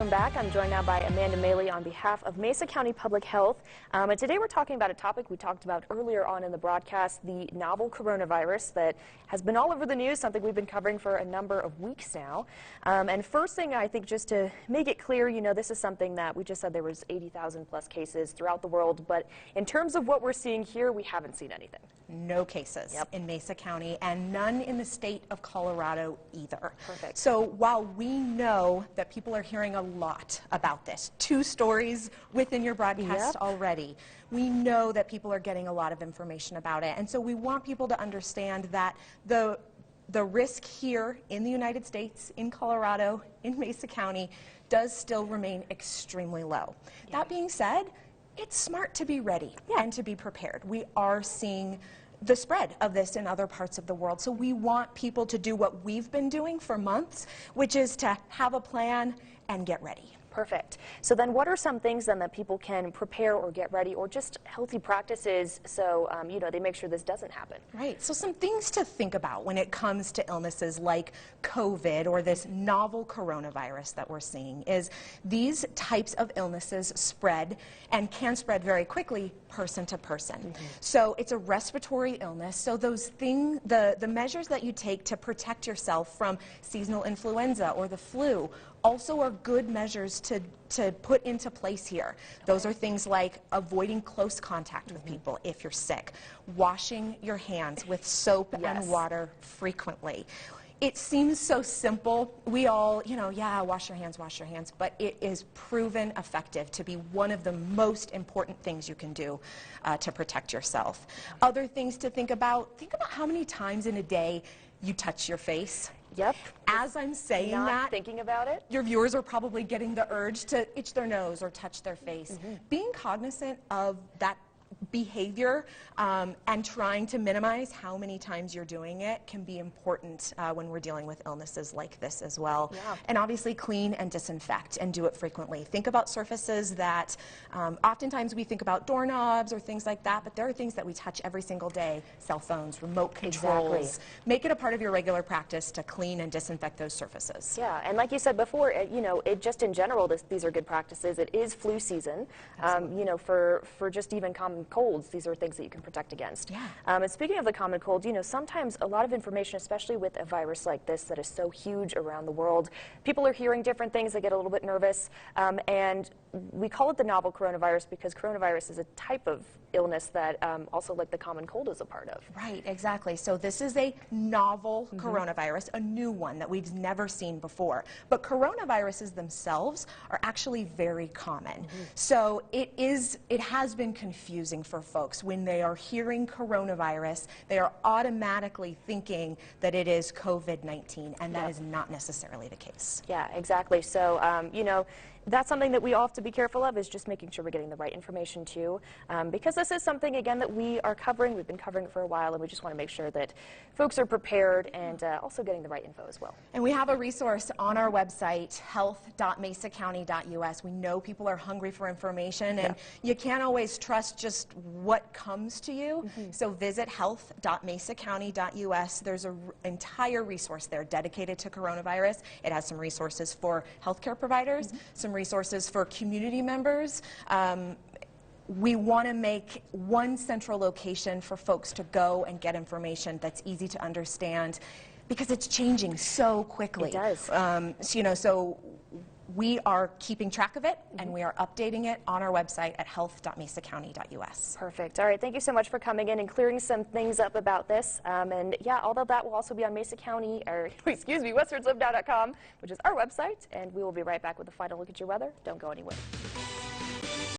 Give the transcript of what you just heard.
Welcome back. I'm joined now by Amanda Maley on behalf of Mesa County Public Health. And today we're talking about a topic we talked about earlier on in the broadcast, the novel coronavirus that has been all over the news, something we've been covering for a number of weeks now. And first thing, I think, just to make it clear, this is something that we just said there was 80,000 plus cases throughout the world. But in terms of what we're seeing here, we haven't seen anything. No cases in Mesa County, and none in the state of Colorado either. Perfect. So while we know that people are hearing a lot about this, 2 stories within your broadcast already, we know that people are getting a lot of information about it. And so we want people to understand that the risk here in the United States, in Colorado, in Mesa County, does still remain extremely low. That being said, it's smart to be ready and to be prepared. We are seeing the spread of this in other parts of the world. So we want people to do what we've been doing for months, which is to have a plan and get ready. Perfect. So then what are some things then that people can prepare or get ready, or just healthy practices so, they make sure this doesn't happen? Right. So some things to think about when it comes to illnesses like COVID or this novel coronavirus that we're seeing is these types of illnesses spread and can spread very quickly person to person. So it's a respiratory illness. So those things, the measures that you take to protect yourself from seasonal influenza or the flu also are good measures to put into place here. Those are things like avoiding close contact with people if you're sick, washing your hands with soap and water frequently. It seems so simple. We all, wash your hands, but it is proven effective to be one of the most important things you can do to protect yourself. Other things to think about how many times in a day you touch your face. As I'm saying that, thinking about it, your viewers are probably getting the urge to itch their nose or touch their face. Being cognizant of that behavior and trying to minimize how many times you're doing it can be important when we're dealing with illnesses like this as well. And obviously clean and disinfect and do it frequently. Think about surfaces that oftentimes we think about doorknobs or things like that, but there are things that we touch every single day, cell phones, remote controls. Make it a part of your regular practice to clean and disinfect those surfaces. Yeah, and like you said before, it just in general, these are good practices. It is flu season. For just even common colds, these are things that you can protect against. And speaking of the common cold, sometimes a lot of information, especially with a virus like this that is so huge around the world, people are hearing different things, they get a little bit nervous, and we call it the novel coronavirus because coronavirus is a type of illness that also like the common cold is a part of. Right, exactly. So this is a novel coronavirus, a new one that we've never seen before. But coronaviruses themselves are actually very common. So it has been confusing for folks. When they are hearing coronavirus, they are automatically thinking that it is COVID-19, and that is not necessarily the case. Yeah, exactly. So, that's something that we all have to be careful of, is just making sure we're getting the right information too, because this is something, again, that we are covering. We've been covering it for a while, and we just want to make sure that folks are prepared and also getting the right info as well. And we have a resource on our website, health.mesacounty.us. We know people are hungry for information, and you can't always trust just what comes to you. So visit health.mesacounty.us. There's an entire resource there dedicated to coronavirus. It has some resources for healthcare providers, some resources for community members. We want to make one central location for folks to go and get information that's easy to understand because it's changing so quickly. It does. So we are keeping track of it, and we are updating it on our website at health.mesacounty.us. Perfect. All right. Thank you so much for coming in and clearing some things up about this. And yeah, all of that will also be on Mesa County, or westwardslivedow.com, which is our website. And we will be right back with a final look at your weather. Don't go anywhere.